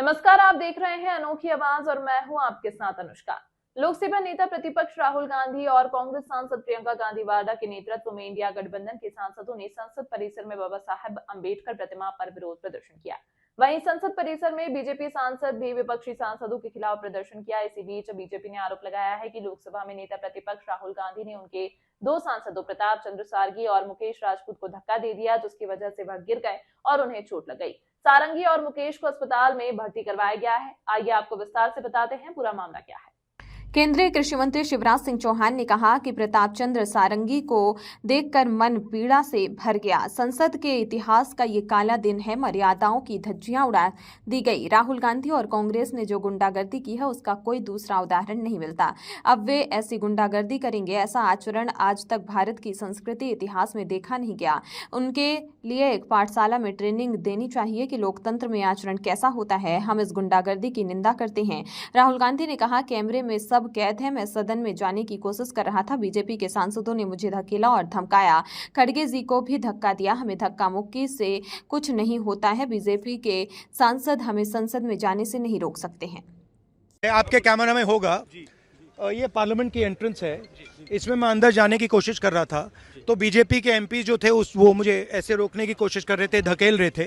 नमस्कार, आप देख रहे हैं अनोखी आवाज और मैं हूं आपके साथ अनुष्का। लोकसभा नेता प्रतिपक्ष राहुल गांधी और कांग्रेस सांसद प्रियंका गांधी वाड्रा के नेतृत्व में इंडिया गठबंधन के सांसदों ने संसद परिसर में बाबा साहेब अंबेडकर प्रतिमा पर विरोध प्रदर्शन किया। वहीं संसद परिसर में बीजेपी सांसद भी विपक्षी सांसदों के खिलाफ प्रदर्शन किया। इसी बीच बीजेपी ने आरोप लगाया है कि लोकसभा में नेता प्रतिपक्ष राहुल गांधी ने उनके दो सांसदों प्रताप चंद्र सारंगी और मुकेश राजपूत को धक्का दे दिया, जिसकी वजह से वह गिर गए और उन्हें चोट लग गई। सारंगी और मुकेश को अस्पताल में भर्ती करवाया गया है। आइए आपको विस्तार से बताते हैं पूरा मामला क्या है। केंद्रीय कृषि मंत्री शिवराज सिंह चौहान ने कहा कि प्रताप चंद्र सारंगी को देखकर मन पीड़ा से भर गया। संसद के इतिहास का ये काला दिन है। मर्यादाओं की धज्जियां उड़ा दी गई। राहुल गांधी और कांग्रेस ने जो गुंडागर्दी की है उसका कोई दूसरा उदाहरण नहीं मिलता। अब वे ऐसी गुंडागर्दी करेंगे। ऐसा आचरण आज तक भारत की संस्कृति इतिहास में देखा नहीं गया। उनके लिए एक पाठशाला में ट्रेनिंग देनी चाहिए कि लोकतंत्र में आचरण कैसा होता है। हम इस गुंडागर्दी की निंदा करते हैं। राहुल गांधी ने कहा, कैमरे में सब कैद है। मैं सदन में जाने की कोशिश कर रहा था। बीजेपी के सांसदों ने मुझे धकेला और धमकाया। खड़गे जी को भी धक्का दिया। हमें धक्का मुक्की से कुछ नहीं होता है। बीजेपी के सांसद हमें संसद में जाने से नहीं रोक सकते हैं। आपके कैमरा में होगा, ये पार्लियामेंट की एंट्रेंस है। इसमें मैं अंदर जाने की कोशिश कर रहा था तो बीजेपी के एमपी जो थे वो मुझे ऐसे रोकने की कोशिश कर रहे थे, धकेल रहे थे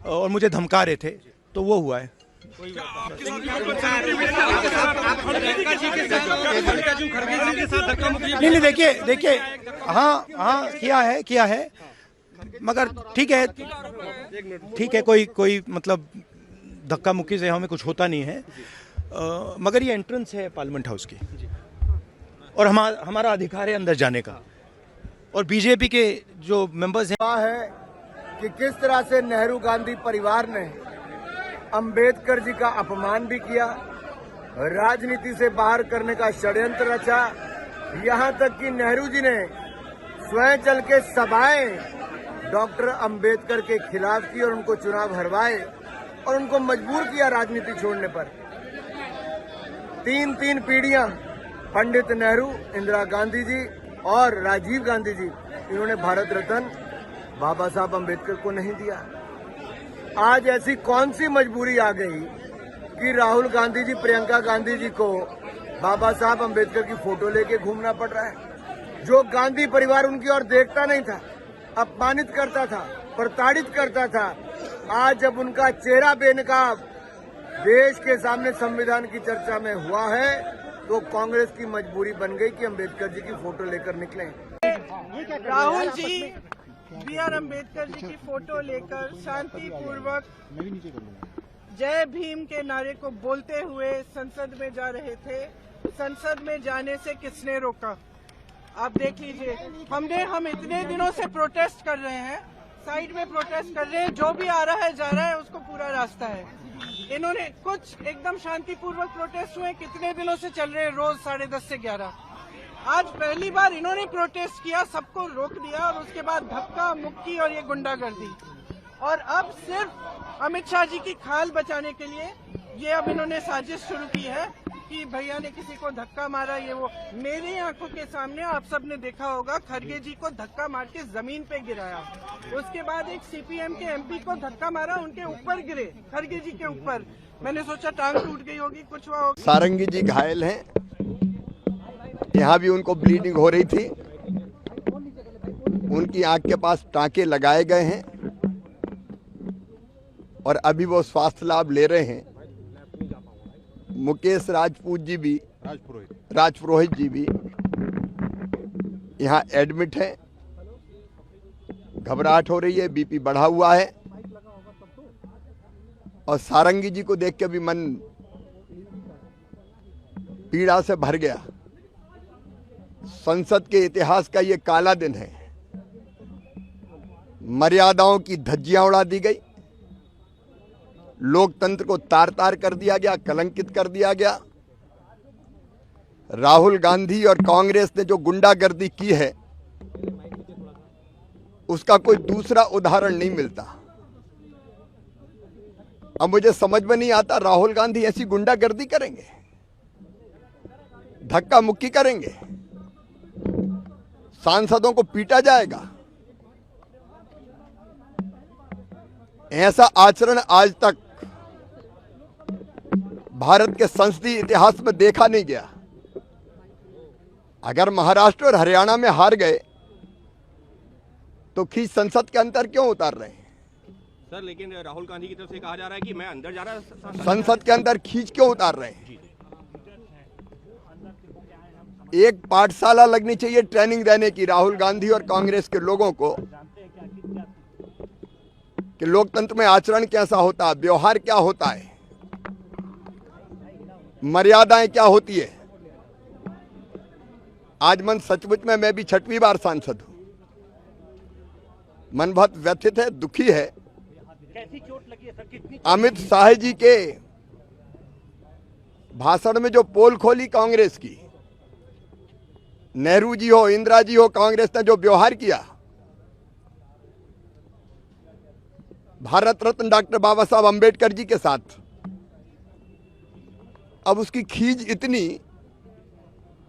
और मुझे धमका रहे थे, तो वो हुआ है। नहीं, देखिए हाँ किया है मगर ठीक है, कोई मतलब धक्का मुक्की से हमें कुछ होता नहीं है। मगर ये एंट्रेंस है पार्लियामेंट हाउस की और हमारा अधिकार है अंदर जाने का। और बीजेपी के जो मेंबर्स है कि किस तरह से नेहरू गांधी परिवार ने अंबेडकर जी का अपमान भी किया, राजनीति से बाहर करने का षड्यंत्र रचा। यहां तक कि नेहरू जी ने स्वयं चल के सभाएं डॉक्टर अंबेडकर के खिलाफ की और उनको चुनाव हरवाए और उनको मजबूर किया राजनीति छोड़ने पर। तीन पीढ़ियां पंडित नेहरू, इंदिरा गांधी जी और राजीव गांधी जी, इन्होंने भारत रत्न बाबा साहब अंबेडकर को नहीं दिया। आज ऐसी कौन सी मजबूरी आ गई कि राहुल गांधी जी, प्रियंका गांधी जी को बाबा साहब अंबेडकर की फोटो लेके घूमना पड़ रहा है। जो गांधी परिवार उनकी ओर देखता नहीं था, अपमानित करता था, प्रताड़ित करता था, आज जब उनका चेहरा बेनकाब देश के सामने संविधान की चर्चा में हुआ है तो कांग्रेस की मजबूरी बन गई कि अंबेडकर जी की फोटो लेकर निकले। राहुल जी बी.आर. अम्बेडकर जी की फोटो लेकर शांतिपूर्वक जय भीम के नारे को बोलते हुए संसद में जा रहे थे। संसद में जाने से किसने रोका? आप देख लीजिए। हम इतने दिनों से प्रोटेस्ट कर रहे हैं, साइड में प्रोटेस्ट कर रहे हैं। जो भी आ रहा है जा रहा है, उसको पूरा रास्ता है। इन्होंने कुछ एकदम शांतिपूर्वक प्रोटेस्ट हुए, कितने दिनों से चल रहे हैं, रोज 10:30 से 11। आज पहली बार इन्होंने प्रोटेस्ट किया, सबको रोक दिया और उसके बाद धक्का मुक्की और ये गुंडागर्दी। और अब सिर्फ अमित शाह जी की खाल बचाने के लिए ये अब इन्होंने साजिश शुरू की है कि भैया ने किसी को धक्का मारा, ये वो। मेरी आंखों के सामने आप सबने देखा होगा, खड़गे जी को धक्का मार के जमीन पे गिराया। उसके बाद एक सीपीएम के एमपी को धक्का मारा, उनके ऊपर गिरे, खड़गे जी के ऊपर। मैंने सोचा टांग टूट गई होगी, कुछ हुआ होगा। सारंगी जी घायल हैं, यहाँ भी उनको ब्लीडिंग हो रही थी। उनकी आंख के पास टांके लगाए गए हैं और अभी वो स्वास्थ्य लाभ ले रहे हैं। मुकेश राजपूत जी भी, राजपुरोहित जी भी यहाँ एडमिट है। घबराहट हो रही है, बीपी बढ़ा हुआ है और सारंगी जी को देख के भी मन पीड़ा से भर गया। संसद के इतिहास का ये काला दिन है। मर्यादाओं की धज्जियां उड़ा दी गई, लोकतंत्र को तार तार कर दिया गया, कलंकित कर दिया गया। राहुल गांधी और कांग्रेस ने जो गुंडागर्दी की है उसका कोई दूसरा उदाहरण नहीं मिलता। अब मुझे समझ में नहीं आता, राहुल गांधी ऐसी गुंडागर्दी करेंगे, धक्का मुक्की करेंगे, सांसदों को पीटा जाएगा। ऐसा आचरण आज तक भारत के संसदीय इतिहास में देखा नहीं गया। अगर महाराष्ट्र और हरियाणा में हार गए तो खींच संसद के अंदर क्यों उतार रहे हैं? सर लेकिन राहुल गांधी की तरफ से कहा जा रहा है कि मैं अंदर जा रहा संसद के अंदर खींच क्यों उतार रहे हैं? एक पाठशाला लगनी चाहिए ट्रेनिंग देने की राहुल गांधी और कांग्रेस के लोगों को कि लोकतंत्र में आचरण कैसा होता है, व्यवहार क्या होता है, मर्यादाएं क्या होती है। आज मन सचमुच में मैं भी 6वीं बार सांसद हूं। मन बहुत व्यथित है, दुखी है। कैसी चोट लगी है सर? कितनी? अमित शाह जी के भाषण में जो पोल खोली कांग्रेस की, नेहरू जी हो, इंदिरा जी हो, कांग्रेस ने जो व्यवहार किया, भारत रत्न डॉक्टर बाबा साहब अंबेडकर जी के साथ, अब उसकी खींच इतनी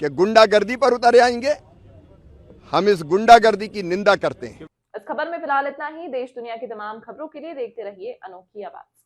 कि गुंडागर्दी पर उतर आएंगे। हम इस गुंडागर्दी की निंदा करते हैं। इस खबर में फिलहाल इतना ही। देश दुनिया की तमाम खबरों के लिए देखते रहिए अनोखी आवाज।